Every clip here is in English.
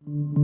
Welcome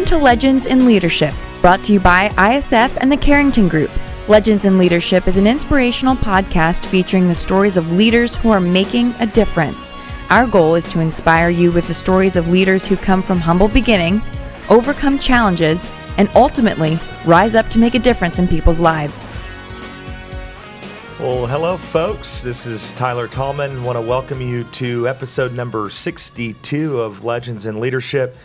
to Legends in Leadership, brought to you by ISF and the Carrington Group. Legends in Leadership is an inspirational podcast featuring the stories of leaders who are making a difference. Our goal is to inspire you with the stories of leaders who come from humble beginnings, overcome challenges, and ultimately rise up to make a difference in people's lives. Well, hello, folks. This is Tyler Tallman. I want to welcome you to episode number 62 of Legends in Leadership.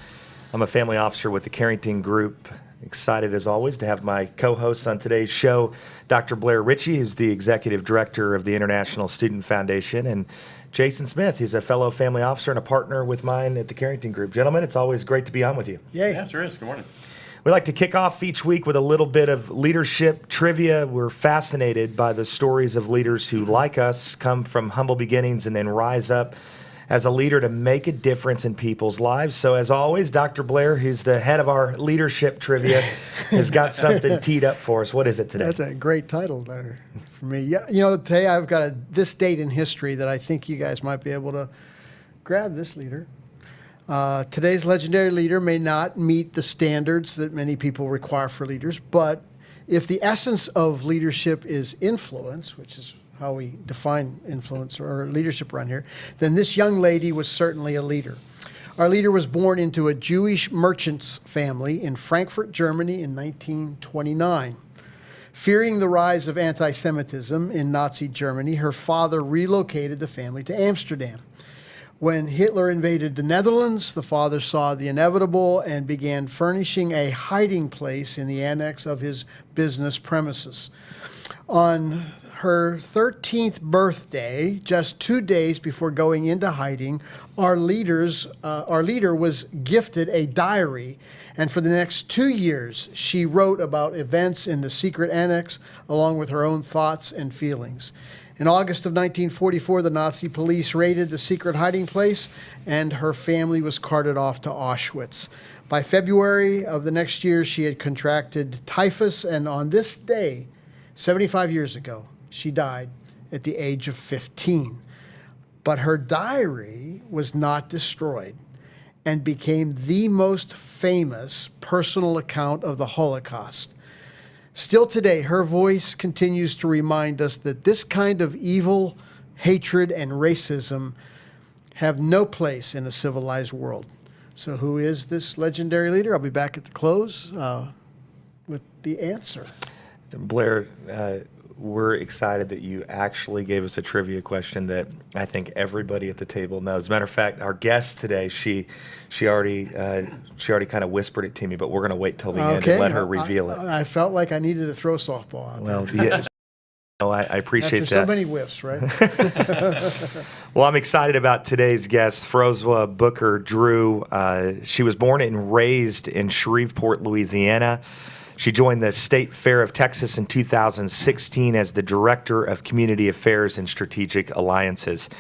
I'm a family officer with the Carrington Group. Excited, as always, to have my co-host on today's show, Dr. Blair Ritchie, who's the Executive Director of the International Student Foundation, and Jason Smith, who's a fellow family officer and a partner with mine at the Carrington Group. Gentlemen, it's always great to be on with you. Yay. Yeah, it sure is. Good morning. We like to kick off each week with a little bit of leadership trivia. We're fascinated by the stories of leaders who, like us, come from humble beginnings and then rise up as a leader to make a difference in people's lives. So as always, Dr. Blair, who's the head of our leadership trivia, has got something teed up for us. What is it today? That's a great title there for me. Yeah, you know, today I've got this date in history that I think you guys might be able to grab this leader. Today's legendary leader may not meet the standards that many people require for leaders, but if the essence of leadership is influence, which is how we define influence or leadership around here, then this young lady was certainly a leader. Our leader was born into a Jewish merchant's family in Frankfurt, Germany in 1929. Fearing the rise of anti-Semitism in Nazi Germany, her father relocated the family to Amsterdam. When Hitler invaded the Netherlands, the father saw the inevitable and began furnishing a hiding place in the annex of his business premises. On her 13th birthday, just 2 days before going into hiding, our leader was gifted a diary, and for the next 2 years, she wrote about events in the secret annex, along with her own thoughts and feelings. In August of 1944, the Nazi police raided the secret hiding place, and her family was carted off to Auschwitz. By February of the next year, she had contracted typhus, and on this day, 75 years ago, she died at the age of 15. But her diary was not destroyed and became the most famous personal account of the Holocaust. Still today, her voice continues to remind us that this kind of evil, hatred, and racism have no place in a civilized world. So who is this legendary leader? I'll be back at the close with the answer. Blair, we're excited that you actually gave us a trivia question that I think everybody at the table knows. As a matter of fact, our guest today, she already kind of whispered it to me, but we're going to wait till the end and let her reveal it. I felt like I needed to throw a softball out there. Well, yeah. No, I appreciate After that. so many whiffs, right? Well, I'm excited about today's guest, Froswa Booker-Drew. She was born and raised in Shreveport, Louisiana. She joined the State Fair of Texas in 2016 as the Director of Community Affairs and Strategic Alliances.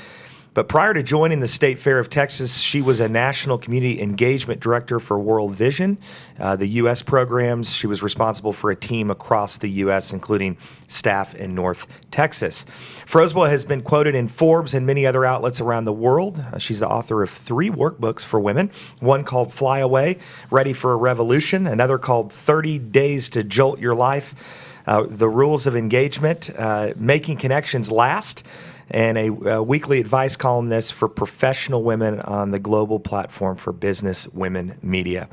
But prior to joining the State Fair of Texas, she was a National Community Engagement Director for World Vision, the U.S. programs. She was responsible for a team across the U.S., including staff in North Texas. Froswa has been quoted in Forbes and many other outlets around the world. She's the author of 3 workbooks for women, one called Fly Away, Ready for a Revolution, another called 30 Days to Jolt Your Life, The Rules of Engagement, Making Connections Last, and a weekly advice columnist for professional women on the global platform for Business Women Media.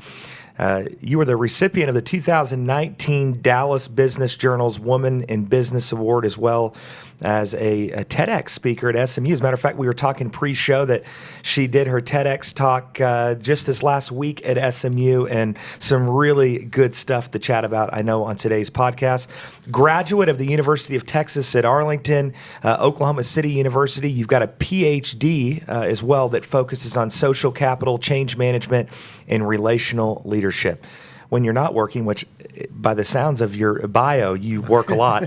You were the recipient of the 2019 Dallas Business Journal's Woman in Business Award, as well as a TEDx speaker at SMU. As a matter of fact, we were talking pre-show that she did her TEDx talk just this last week at SMU, and some really good stuff to chat about, I know, on today's podcast. Graduate of the University of Texas at Arlington, Oklahoma City University. You've got a PhD as well that focuses on social capital, change management, and relational leadership. when you're not working, which by the sounds of your bio, you work a lot.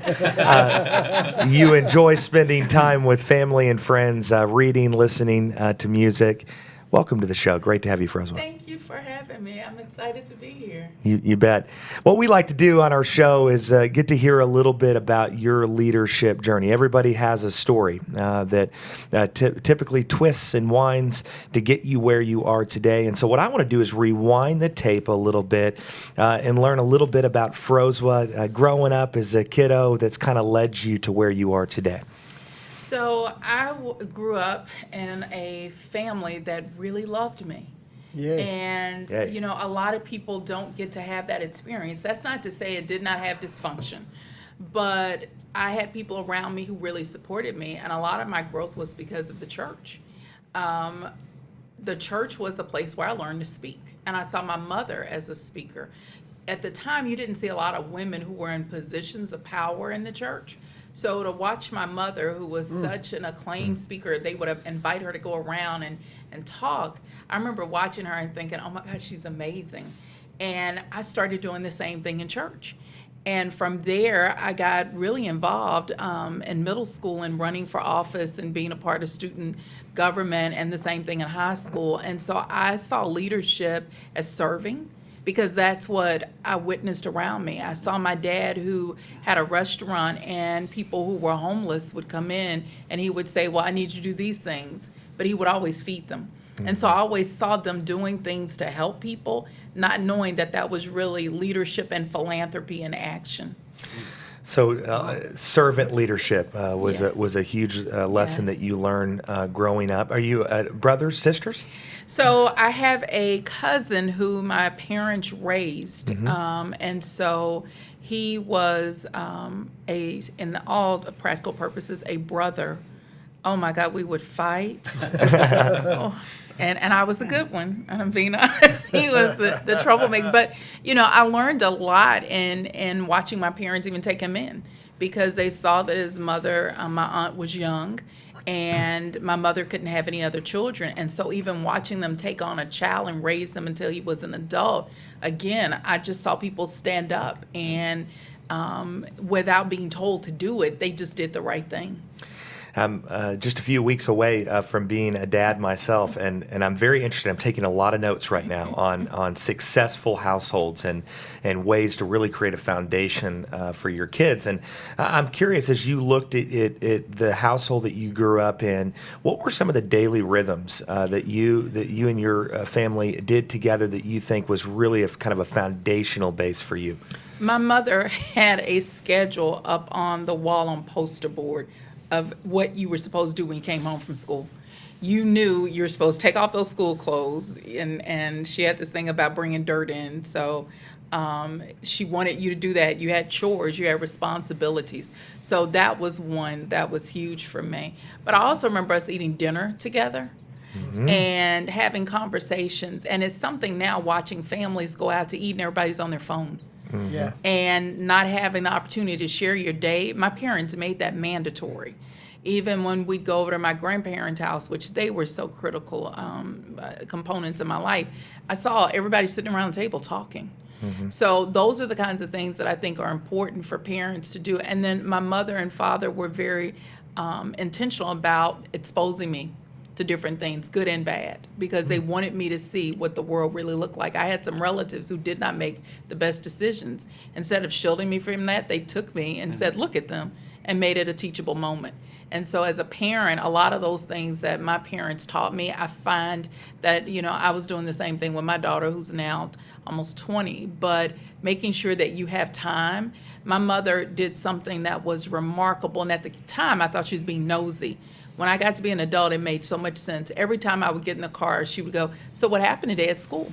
You enjoy spending time with family and friends, reading, listening to music. Welcome to the show. Great to have you, Froswa. Thank you for having me. I'm excited to be here. You bet. What we like to do on our show is get to hear a little bit about your leadership journey. Everybody has a story that typically twists and winds to get you where you are today. And so what I want to do is rewind the tape a little bit and learn a little bit about Froswa growing up as a kiddo that's kind of led you to where you are today. So I grew up in a family that really loved me. Yeah. And, Yay. you know, a lot of people don't get to have that experience. That's not to say it did not have dysfunction, but I had people around me who really supported me, and a lot of my growth was because of the church. The church was a place where I learned to speak, and I saw my mother as a speaker. At the time, you didn't see a lot of women who were in positions of power in the church. So to watch my mother, who was such an acclaimed speaker, they would have invite her to go around and talk. I remember watching her and thinking, oh my gosh, she's amazing. And I started doing the same thing in church. And from there, I got really involved in middle school and running for office and being a part of student government, and the same thing in high school. And so I saw leadership as serving, because that's what I witnessed around me. I saw my dad, who had a restaurant, and people who were homeless would come in and he would say, well, I need you to do these things, but he would always feed them. And so I always saw them doing things to help people, not knowing that that was really leadership and philanthropy in action. So servant leadership was Yes. a huge lesson Yes. that you learned growing up. Are you brothers, sisters? So I have a cousin who my parents raised, and so he was in all practical purposes, a brother. Oh my God, we would fight. Oh, and I was the good one, and I'm being honest. He was the troublemaker. But, you know, I learned a lot in watching my parents even take him in, because they saw that his mother, my aunt, was young, and my mother couldn't have any other children. And so even watching them take on a child and raise him until he was an adult, again, I just saw people stand up, and without being told to do it, they just did the right thing. I'm just a few weeks away from being a dad myself, and I'm very interested. I'm taking a lot of notes right now on successful households and ways to really create a foundation for your kids. And I'm curious, as you looked at the household that you grew up in, what were some of the daily rhythms that you and your family did together that you think was really kind of a foundational base for you? My mother had a schedule up on the wall on poster board of what you were supposed to do when you came home from school. You knew you were supposed to take off those school clothes, and she had this thing about bringing dirt in. So she wanted you to do that. You had chores, you had responsibilities. So that was one that was huge for me. But I also remember us eating dinner together. And having conversations. And it's something now, watching families go out to eat and everybody's on their phone. Yeah. And not having the opportunity to share your day. My parents made that mandatory. Even when we'd go over to my grandparents' house, which they were so critical components in my life, I saw everybody sitting around the table talking. So those are the kinds of things that I think are important for parents to do. And then my mother and father were very intentional about exposing me to different things, good and bad, because they wanted me to see what the world really looked like. I had some relatives who did not make the best decisions. Instead of shielding me from that, they took me and said, look at them, and made it a teachable moment. And so as a parent, a lot of those things that my parents taught me, I find that, you know, I was doing the same thing with my daughter, who's now almost 20, but making sure that you have time. My mother did something that was remarkable, and at the time I thought she was being nosy. When I got to be an adult, it made so much sense. Every time I would get in the car, she would go, so what happened today at school?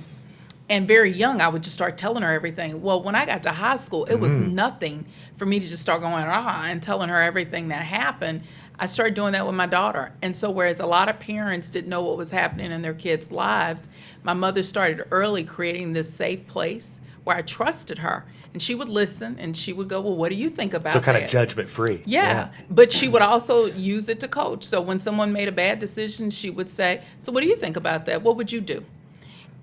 And very young, I would just start telling her everything. Well, when I got to high school, it was nothing for me to just start going, and telling her everything that happened. I started doing that with my daughter. And so whereas a lot of parents didn't know what was happening in their kids' lives, my mother started early creating this safe place where I trusted her. And she would listen, and she would go, well, what do you think about that? So kind of judgment-free. Yeah, but she would also use it to coach. So when someone made a bad decision, she would say, so what do you think about that? What would you do?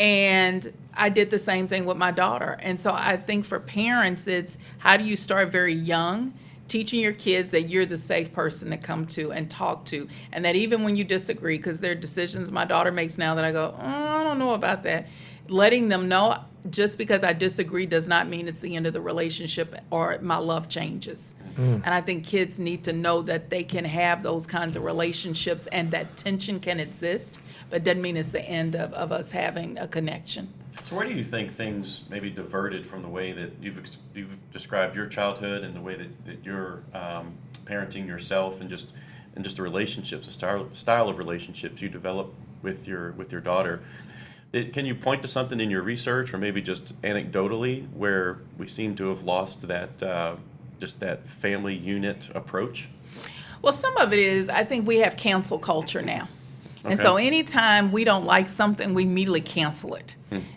And I did the same thing with my daughter. And so I think for parents, it's how do you start very young, teaching your kids that you're the safe person to come to and talk to, and that even when you disagree, because there are decisions my daughter makes now that I go, I don't know about that, letting them know just because I disagree does not mean it's the end of the relationship or my love changes. And I think kids need to know that they can have those kinds of relationships and that tension can exist, but it doesn't mean it's the end of us having a connection. So where do you think things maybe diverted from the way that you've described your childhood and the way that you're parenting yourself and just the relationships, the style of relationships you develop with your daughter? Can you point to something in your research or maybe just anecdotally where we seem to have lost that just that family unit approach? Well, some of it is, I think we have cancel culture now. And Okay. so anytime we don't like something, we immediately cancel it.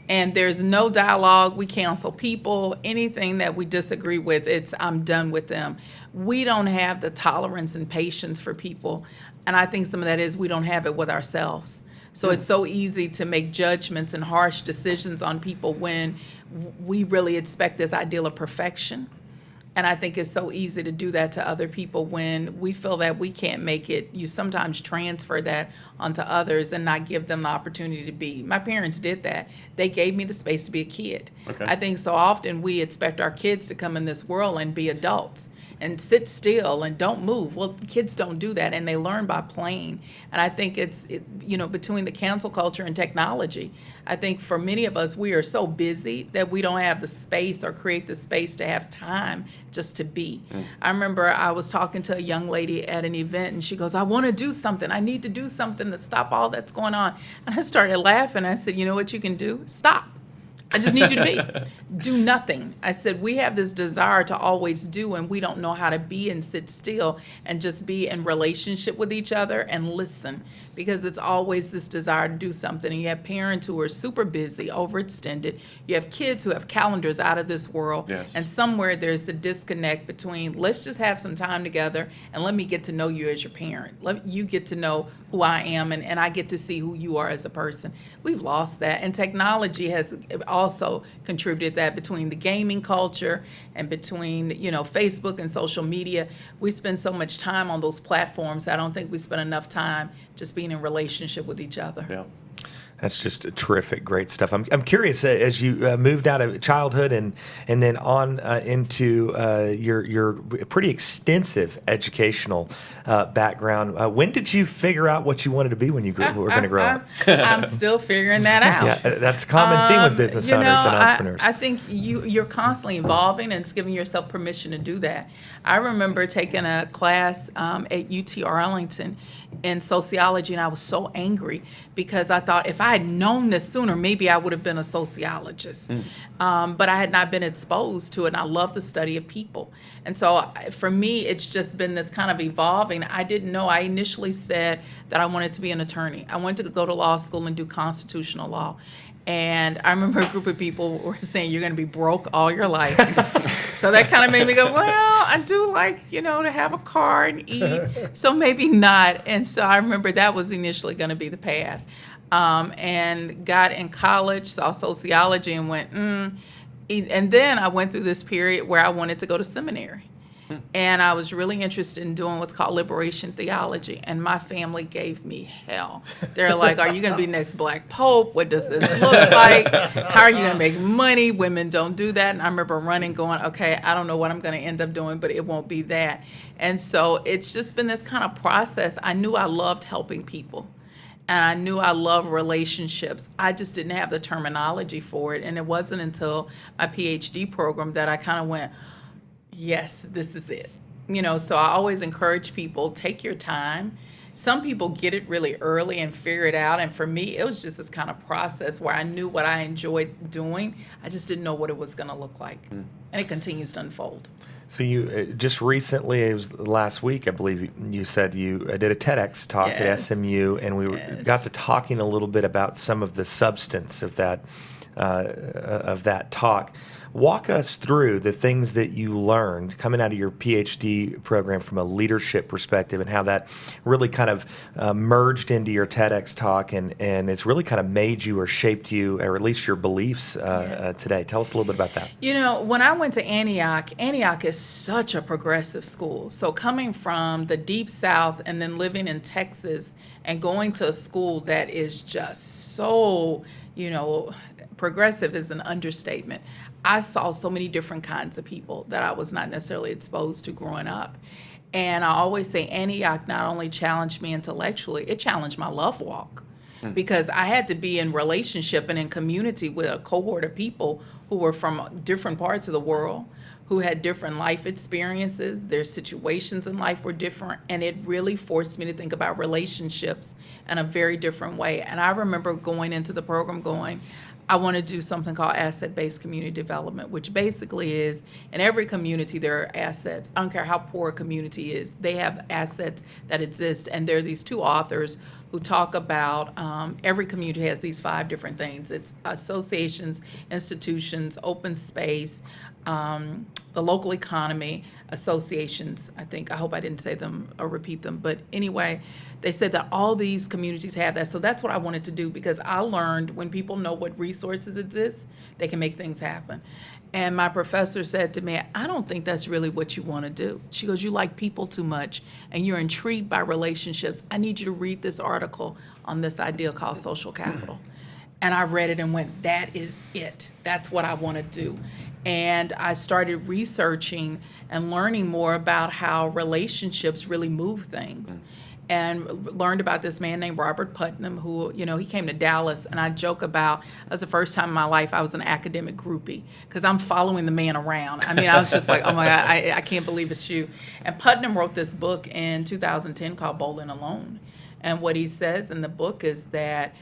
And there's no dialogue. We cancel people. Anything that we disagree with, I'm done with them. We don't have the tolerance and patience for people. And I think some of that is we don't have it with ourselves. So it's so easy to make judgments and harsh decisions on people when we really expect this ideal of perfection. And I think it's so easy to do that to other people when we feel that we can't make it. You sometimes transfer that onto others and not give them the opportunity to be. My parents did that. They gave me the space to be a kid. Okay. I think so often we expect our kids to come in this world and be adults and sit still and don't move. Well, kids don't do that, and they learn by playing. And I think it's between the cancel culture and technology, I think for many of us, we are so busy that we don't have the space or create the space to have time just to be. I remember I was talking to a young lady at an event, and she goes, I want to do something. I need to do something to stop all that's going on. And I started laughing. I said, you know what you can do? Stop. I just need you to be. Do nothing. I said, we have this desire to always do, and we don't know how to be and sit still and just be in relationship with each other and listen, because it's always this desire to do something. And you have parents who are super busy, overextended. You have kids who have calendars out of this world. Yes. And somewhere there's the disconnect between let's just have some time together and let me get to know you as your parent. Let you get to know who I am, and I get to see who you are as a person. We've lost that. And technology has also contributed that between the gaming culture and between, Facebook and social media. We spend so much time on those platforms. I don't think we spend enough time just being in relationship with each other. Yeah. That's just terrific, great stuff. I'm curious, as you moved out of childhood and then on into your pretty extensive educational background. When did you figure out what you wanted to be when you were going to grow up? I'm still figuring that out. Yeah, that's a common theme with business owners and entrepreneurs. I think you're constantly evolving, and it's giving yourself permission to do that. I remember taking a class at UT Arlington in sociology, and I was so angry because I thought if I had known this sooner, maybe I would have been a sociologist. But I had not been exposed to it, and I love the study of people. And so for me, it's just been this kind of evolving. I didn't know. I initially said that I wanted to be an attorney. I wanted to go to law school and do constitutional law. And I remember a group of people were saying, you're going to be broke all your life. So that kind of made me go, well, I do like, to have a car and eat. So maybe not. And so I remember that was initially going to be the path. And got in college, saw sociology and went, And then I went through this period where I wanted to go to seminary. And I was really interested in doing what's called liberation theology. And my family gave me hell. They're like, are you going to be next black pope? What does this look like? How are you going to make money? Women don't do that. And I remember running going, okay, I don't know what I'm going to end up doing, but it won't be that. And so it's just been this kind of process. I knew I loved helping people. And I knew I loved relationships. I just didn't have the terminology for it. And it wasn't until my PhD program that I kind of went, yes, this is it. So I always encourage people, take your time. Some people get it really early and figure it out. And for me, it was just this kind of process where I knew what I enjoyed doing. I just didn't know what it was going to look like. And it continues to unfold. So you just recently, it was last week, I believe you said you did a TEDx talk at Yes. SMU, and we got to talking a little bit about some of the substance of that talk. Walk us through the things that you learned coming out of your PhD program from a leadership perspective and how that really kind of merged into your TEDx talk and it's really kind of made you or shaped you, or at least your beliefs today. Tell us a little bit about that. You know, when I went to Antioch is such a progressive school. So coming from the deep South and then living in Texas and going to a school that is just so, progressive is an understatement. I saw so many different kinds of people that I was not necessarily exposed to growing up. And I always say Antioch not only challenged me intellectually, it challenged my love walk. Because I had to be in relationship and in community with a cohort of people who were from different parts of the world, who had different life experiences, their situations in life were different, and it really forced me to think about relationships in a very different way. And I remember going into the program going, I want to do something called asset-based community development, which basically is in every community there are assets. I don't care how poor a community is, they have assets that exist. And there are these two authors who talk about every community has these 5 different things. It's associations, institutions, open space, the local economy, associations, I hope I didn't say them or repeat them, but anyway, they said that all these communities have that. So that's what I wanted to do, because I learned when people know what resources exist, they can make things happen. And my professor said to me, I don't think that's really what you want to do. She goes, you like people too much and you're intrigued by relationships. I need you to read this article on this idea called social capital. And I read it and went, that is it. That's what I want to do. And I started researching and learning more about how relationships really move things. And learned about this man named Robert Putnam, who, he came to Dallas, and I joke about, that was the first time in my life I was an academic groupie, because I'm following the man around. I was just like, oh my God, I can't believe it's you. And Putnam wrote this book in 2010 called Bowling Alone. And what he says in the book is that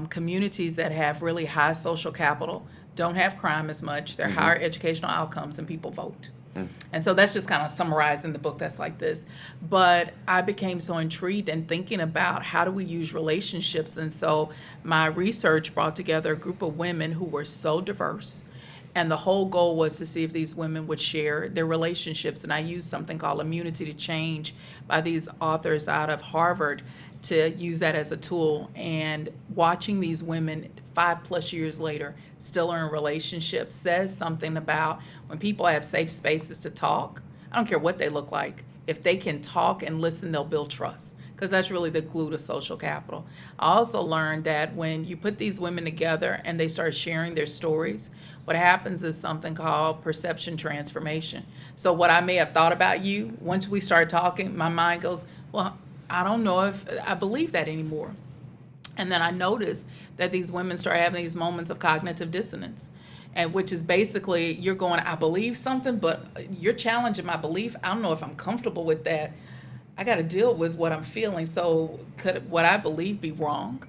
communities that have really high social capital don't have crime as much, they're higher educational outcomes, and people vote. And so that's just kind of summarized in the book that's like this. But I became so intrigued in thinking about how do we use relationships. And so my research brought together a group of women who were so diverse. And the whole goal was to see if these women would share their relationships. And I used something called Immunity to Change by these authors out of Harvard to use that as a tool. And watching these women 5+ years later still are in relationships says something about when people have safe spaces to talk. I don't care what they look like. If they can talk and listen, they'll build trust, because that's really the glue to social capital. I also learned that when you put these women together and they start sharing their stories, what happens is something called perception transformation. So what I may have thought about you, once we start talking, my mind goes, well, I don't know if I believe that anymore. And then I noticed that these women start having these moments of cognitive dissonance, and which is basically you're going, I believe something, but you're challenging my belief. I don't know if I'm comfortable with that. I got to deal with what I'm feeling. So could what I believe be wrong?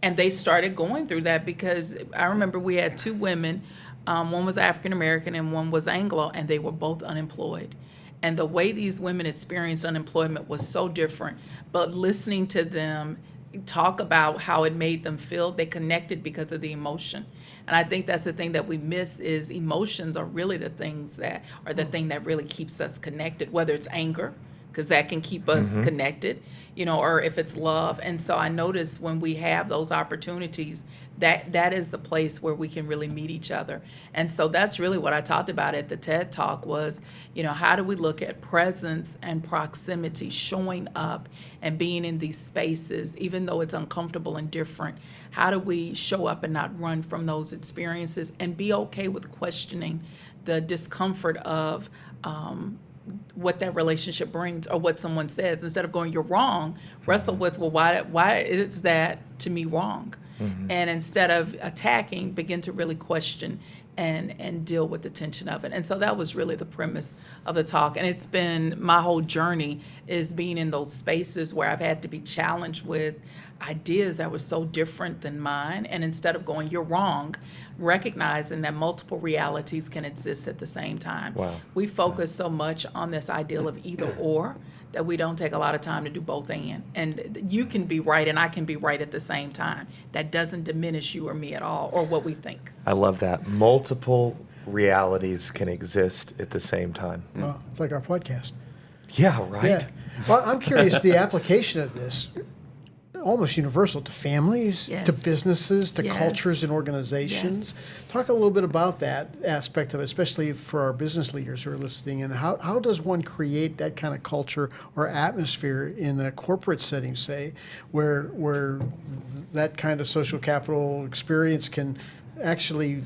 And they started going through that, because I remember we had 2 women. One was African American and one was Anglo, and they were both unemployed. And the way these women experienced unemployment was so different. But listening to them talk about how it made them feel, they connected because of the emotion. And I think that's the thing that we miss, is emotions are really the things that are the thing that really keeps us connected, whether it's anger, because that can keep us connected, or if it's love. And so I notice when we have those opportunities, that is the place where we can really meet each other. And so that's really what I talked about at the TED Talk was, how do we look at presence and proximity, showing up and being in these spaces, even though it's uncomfortable and different. How do we show up and not run from those experiences and be okay with questioning the discomfort of what that relationship brings or what someone says, instead of going, you're wrong, wrestle with, well, why is that to me wrong? And instead of attacking, begin to really question and deal with the tension of it. And so that was really the premise of the talk. And it's been my whole journey is being in those spaces where I've had to be challenged with ideas that were so different than mine. And instead of going, you're wrong, recognizing that multiple realities can exist at the same time. Wow. We focus so much on this ideal of either or that we don't take a lot of time to do both and you can be right and I can be right at the same time. That doesn't diminish you or me at all, or what we think. I love that. Multiple realities can exist at the same time. Well, it's like our podcast. Yeah, right. Yeah. Well, I'm curious, the application of this, almost universal to families, Yes. to businesses, to Yes. cultures and organizations. Talk a little bit about that aspect of it, especially for our business leaders who are listening. And how does one create that kind of culture or atmosphere in a corporate setting, say, where that kind of social capital experience can actually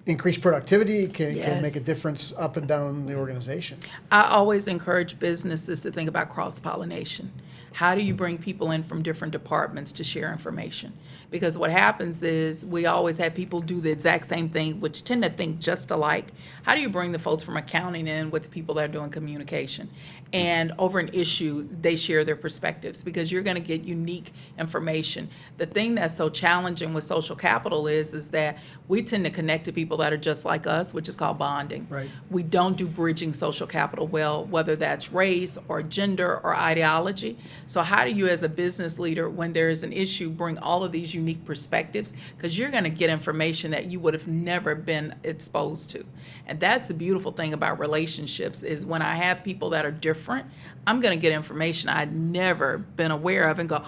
increase productivity, can make a Yes. difference up and down the organization? I always encourage businesses to think about cross-pollination. How do you bring people in from different departments to share information? Because what happens is we always have people do the exact same thing, which tend to think just alike. How do you bring the folks from accounting in with the people that are doing communication? And over an issue, they share their perspectives because you're going to get unique information. The thing that's so challenging with social capital is that we tend to connect to people that are just like us, which is called bonding. Right. We don't do bridging social capital well, whether that's race or gender or ideology. So how do you, as a business leader, when there is an issue, bring all of these unique perspectives? Because you're going to get information that you would have never been exposed to. And that's the beautiful thing about relationships is when I have people that are different, I'm going to get information I'd never been aware of and go,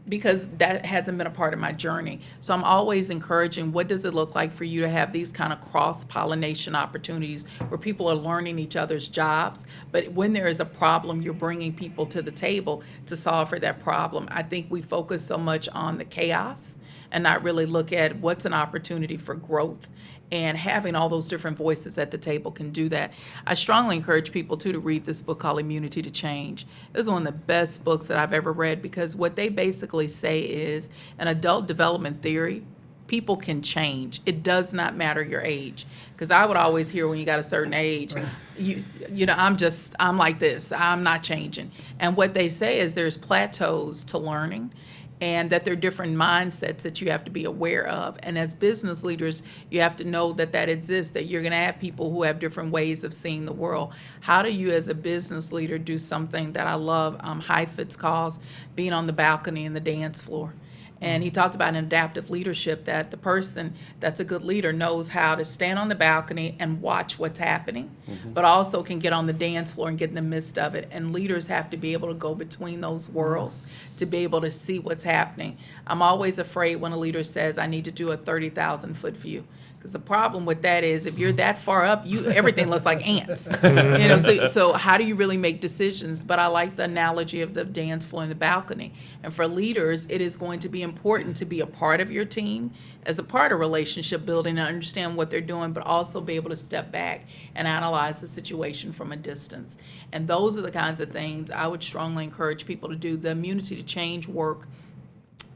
because that hasn't been a part of my journey. So I'm always encouraging, what does it look like for you to have these kind of cross-pollination opportunities where people are learning each other's jobs, but when there is a problem, you're bringing people to the table to solve for that problem. I think we focus so much on the chaos and not really look at what's an opportunity for growth. And having all those different voices at the table can do that. I strongly encourage people, too, to read this book called Immunity to Change. It was one of the best books that I've ever read because what they basically say is an adult development theory, people can change. It does not matter your age. Because I would always hear when you got a certain age, you know, I'm like this, I'm not changing. And what they say is there's plateaus to learning, and that there are different mindsets that you have to be aware of. And as business leaders, you have to know that that exists, that you're going to have people who have different ways of seeing the world. How do you, as a business leader, do something that I love, Heifetz calls being on the balcony and the dance floor? And he talked about an adaptive leadership, that the person that's a good leader knows how to stand on the balcony and watch what's happening, but also can get on the dance floor and get in the midst of it. And leaders have to be able to go between those worlds to be able to see what's happening. I'm always afraid when a leader says, I need to do a 30,000-foot view. Because the problem with that is if you're that far up, everything looks like ants. So how do you really make decisions? But I like the analogy of the dance floor and the balcony. And for leaders, it is going to be important to be a part of your team, as a part of relationship building, and understand what they're doing, but also be able to step back and analyze the situation from a distance. And those are the kinds of things I would strongly encourage people to do. The immunity to change work,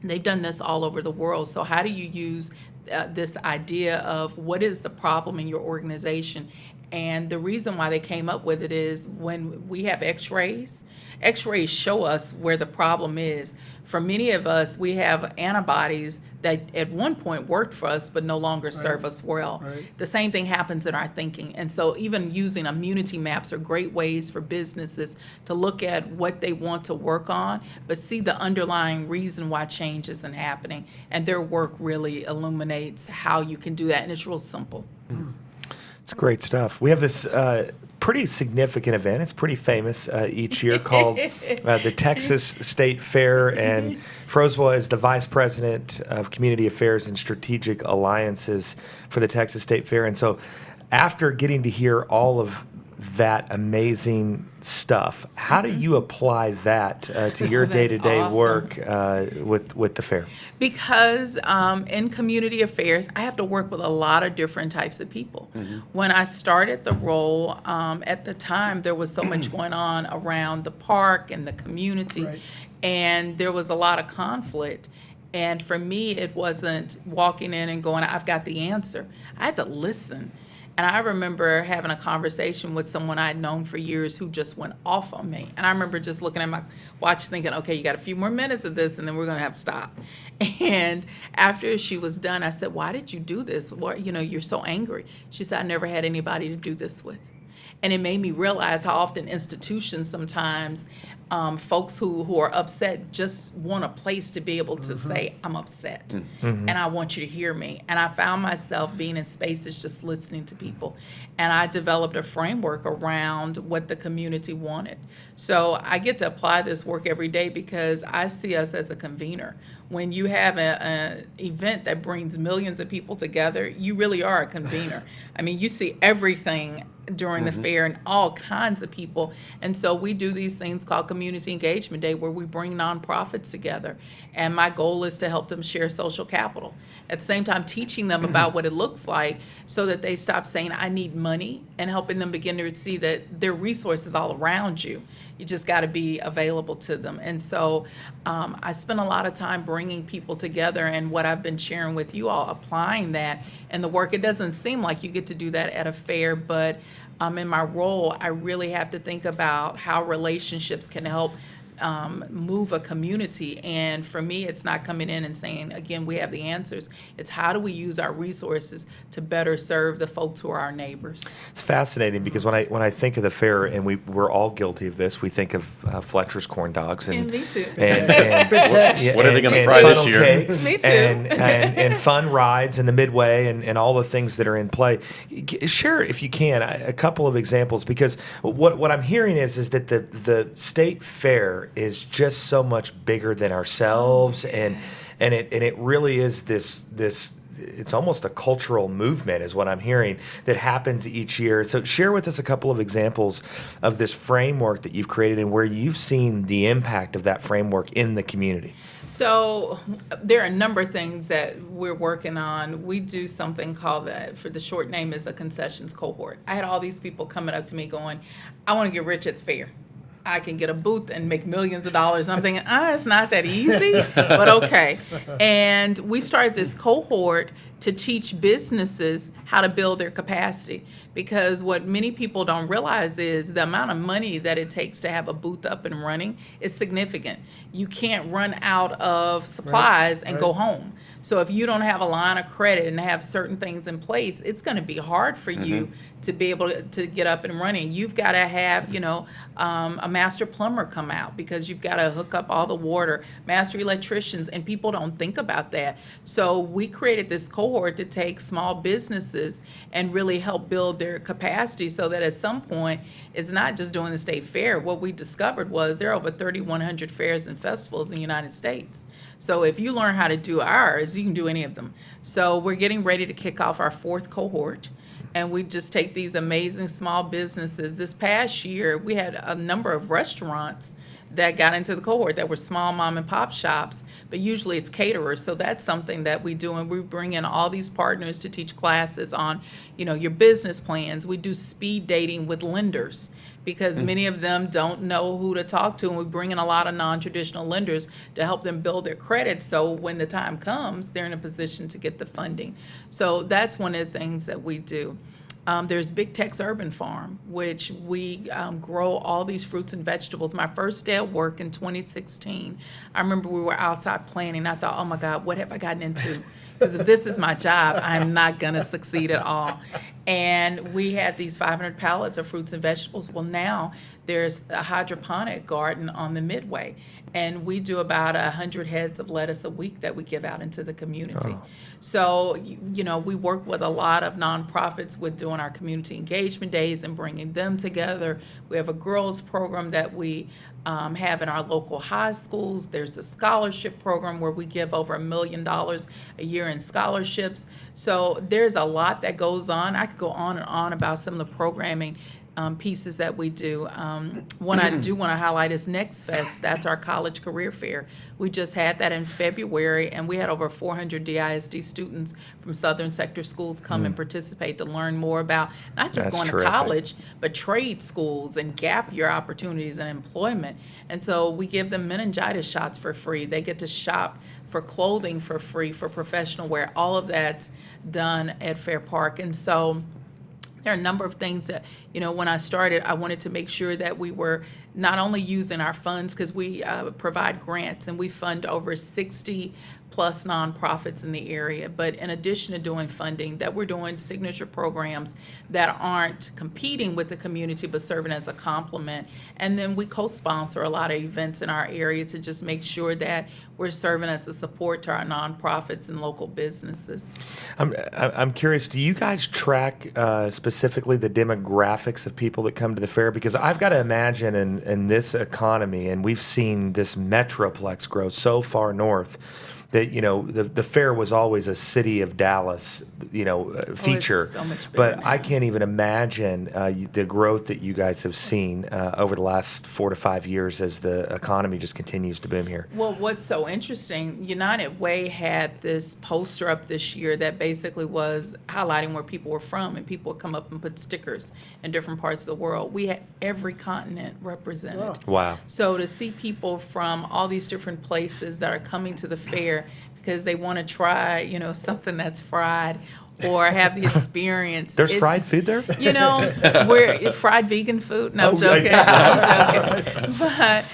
they've done this all over the world. So how do you use this idea of what is the problem in your organization? And the reason why they came up with it is when we have x-rays show us where the problem is. For many of us, we have antibodies that at one point worked for us but no longer serve us well. Right. The same thing happens in our thinking. And so even using immunity maps are great ways for businesses to look at what they want to work on, but see the underlying reason why change isn't happening. And their work really illuminates how you can do that, and it's real simple. It's great stuff. We have this pretty significant event. It's pretty famous each year called the Texas State Fair, and Froswa is the Vice President of Community Affairs and Strategic Alliances for the Texas State Fair. And so after getting to hear all of that amazing stuff, how do you apply that to your That's day-to-day awesome. work with the fair? Because in community affairs, I have to work with a lot of different types of people. When I started the role, at the time, there was so much going on around the park and the community, Right. and there was a lot of conflict. And for me, it wasn't walking in and going, I've got the answer. I had to listen. And I remember having a conversation with someone I'd known for years who just went off on me. And I remember just looking at my watch thinking, okay, you got a few more minutes of this and then we're going to have to stop. And after she was done, I said, why did you do this? What, you're so angry. She said, I never had anybody to do this with. And it made me realize how often institutions sometimes folks who are upset just want a place to be able to say, I'm upset, and I want you to hear me. And I found myself being in spaces just listening to people. And I developed a framework around what the community wanted. So I get to apply this work every day because I see us as a convener. When you have an event that brings millions of people together, you really are a convener. I mean, you see everything during the fair and all kinds of people. And so we do these things called Community Engagement Day where we bring nonprofits together. And my goal is to help them share social capital. At the same time, teaching them about what it looks like so that they stop saying, I need money, and helping them begin to see that there are resources all around you. You just got to be available to them. And so I spend a lot of time bringing people together, and what I've been sharing with you all, applying that in the work. It doesn't seem like you get to do that at a fair, but in my role, I really have to think about how relationships can help move a community. And for me, it's not coming in and saying, again, we have the answers. It's how do we use our resources to better serve the folks who are our neighbors. It's fascinating because when I think of the fair, and we're all guilty of this, we think of Fletcher's corn dogs and me too. What are they going to fry this year? Cakes Me too. and fun rides in the midway and all the things that are in play. Share, if you can, a couple of examples, because what I'm hearing is that the state fair is just so much bigger than ourselves, and it really is this it's almost a cultural movement is what I'm hearing that happens each year. So share with us a couple of examples of this framework that you've created and where you've seen the impact of that framework in the community. So there are a number of things that we're working on. We do something called, for the short name is a concessions cohort. I had all these people coming up to me going, I want to get rich at the fair. I can get a booth and make millions of dollars. I'm thinking, it's not that easy, but okay. And we started this cohort to teach businesses how to build their capacity, because what many people don't realize is the amount of money that it takes to have a booth up and running is significant. You can't run out of supplies and go home. So if you don't have a line of credit and have certain things in place, it's going to be hard for you to be able to get up and running. You've got to have, a master plumber come out because you've got to hook up all the water, master electricians, and people don't think about that. So we created this cohort to take small businesses and really help build their capacity so that at some point it's not just doing the state fair. What we discovered was there are over 3,100 fairs and festivals in the United States. So if you learn how to do ours, you can do any of them. So we're getting ready to kick off our 4th cohort. And we just take these amazing small businesses. This past year, we had a number of restaurants that got into the cohort that were small mom and pop shops, but usually it's caterers. So that's something that we do, and we bring in all these partners to teach classes on, your business plans. We do speed dating with lenders because many of them don't know who to talk to, and we bring in a lot of non-traditional lenders to help them build their credit so when the time comes, they're in a position to get the funding. So that's one of the things that we do. There's Big Tex Urban Farm, which we grow all these fruits and vegetables. My first day at work in 2016, I remember we were outside planning. I thought, oh my God, what have I gotten into? Because if this is my job, I'm not going to succeed at all. And we had these 500 pallets of fruits and vegetables. Well, now there's a hydroponic garden on the Midway, and we do about 100 heads of lettuce a week that we give out into the community. Oh. So, we work with a lot of nonprofits with doing our community engagement days and bringing them together. We have a girls program that we have in our local high schools. There's a scholarship program where we give over $1 million a year in scholarships. So there's a lot that goes on. I could go on and on about some of the programming pieces that we do. One I do want to highlight is Next Fest. That's our college career fair. We just had that in February, and we had over 400 DISD students from Southern Sector schools come and participate to learn more about not just going to college, but trade schools and gap year opportunities and employment. And so we give them meningitis shots for free. They get to shop for clothing for free, for professional wear. All of that's done at Fair Park. And so there are a number of things that, when I started, I wanted to make sure that we were not only using our funds, because we provide grants and we fund over 60 plus nonprofits in the area, but in addition to doing funding, that we're doing signature programs that aren't competing with the community but serving as a complement. And then we co-sponsor a lot of events in our area to just make sure that we're serving as a support to our nonprofits and local businesses. I'm curious, do you guys track specifically the demographics of people that come to the fair? Because I've got to imagine in this economy, and we've seen this metroplex grow so far north, that the fair was always a city of Dallas feature, it's so much bigger but now. I can't even imagine the growth that you guys have seen over the last 4 to 5 years as the economy just continues to boom here. Well, what's so interesting, United Way had this poster up this year that basically was highlighting where people were from, and people would come up and put stickers in different parts of the world. We had every continent represented. Wow. So to see people from all these different places that are coming to the fair because they want to try, something that's fried or have the experience. There's fried food there? We're fried vegan food. No, I'm joking. I'm joking. But,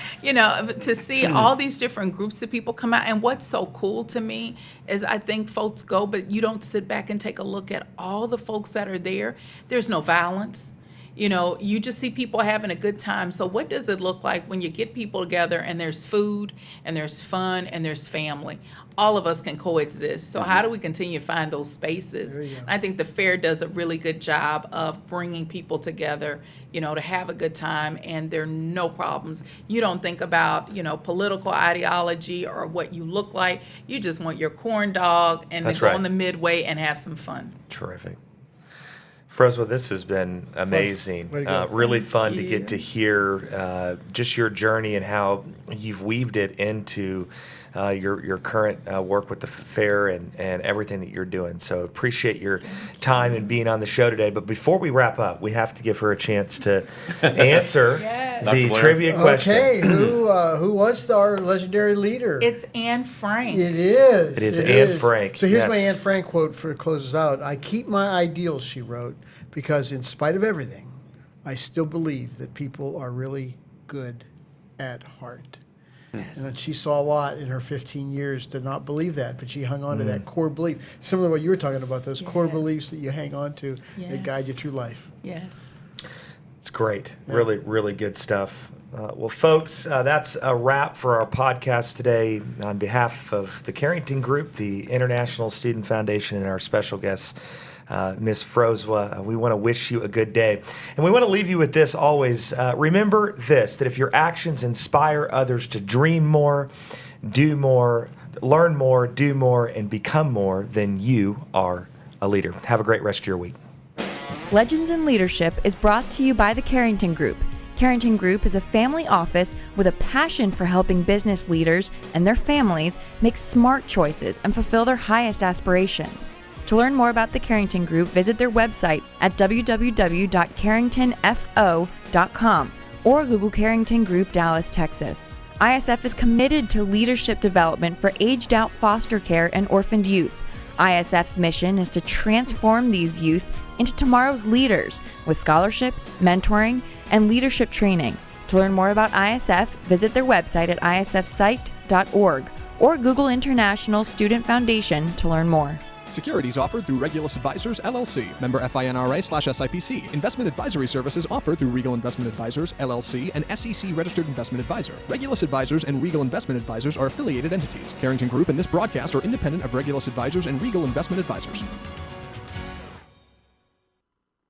to see all these different groups of people come out, and what's so cool to me is I think folks go, but you don't sit back and take a look at all the folks that are there. There's no violence. You just see people having a good time. So what does it look like when you get people together and there's food and there's fun and there's family? All of us can coexist. So how do we continue to find those spaces? I think the fair does a really good job of bringing people together, to have a good time, and there are no problems. You don't think about, political ideology or what you look like. You just want your corn dog and then go on the midway and have some fun. Terrific. Froswa, this has been amazing. Really fun to get to hear just your journey and how you've weaved it into your current work with the fair and everything that you're doing. So appreciate your time and being on the show today. But before we wrap up, we have to give her a chance to answer the trivia question. Okay, who was our legendary leader? It's Anne Frank. It is. It is Anne Frank. So here's my Anne Frank quote for closes out. I keep my ideals, she wrote, because in spite of everything, I still believe that people are really good at heart. Yes. And she saw a lot in her 15 years to not believe that, but she hung on to that core belief. Similar to what you were talking about, those core beliefs that you hang on to that guide you through life. Yes. It's great. Really, really good stuff. Well, folks, that's a wrap for our podcast today. On behalf of the Carrington Group, the International Student Foundation, and our special guest, Ms. Froswa, we want to wish you a good day. And we want to leave you with this always. Remember this, that if your actions inspire others to dream more, do more, learn more, do more, and become more, then you are a leader. Have a great rest of your week. Legends in Leadership is brought to you by the Carrington Group. Carrington Group is a family office with a passion for helping business leaders and their families make smart choices and fulfill their highest aspirations. To learn more about the Carrington Group, visit their website at www.carringtonfo.com or Google Carrington Group Dallas, Texas. ISF is committed to leadership development for aged-out foster care and orphaned youth. ISF's mission is to transform these youth into tomorrow's leaders with scholarships, mentoring, and leadership training. To learn more about ISF, visit their website at isfsite.org or Google International Student Foundation to learn more. Securities offered through Regulus Advisors, LLC, member FINRA/SIPC. Investment advisory services offered through Regal Investment Advisors, LLC, an SEC-registered investment advisor. Regulus Advisors and Regal Investment Advisors are affiliated entities. Carrington Group and this broadcast are independent of Regulus Advisors and Regal Investment Advisors.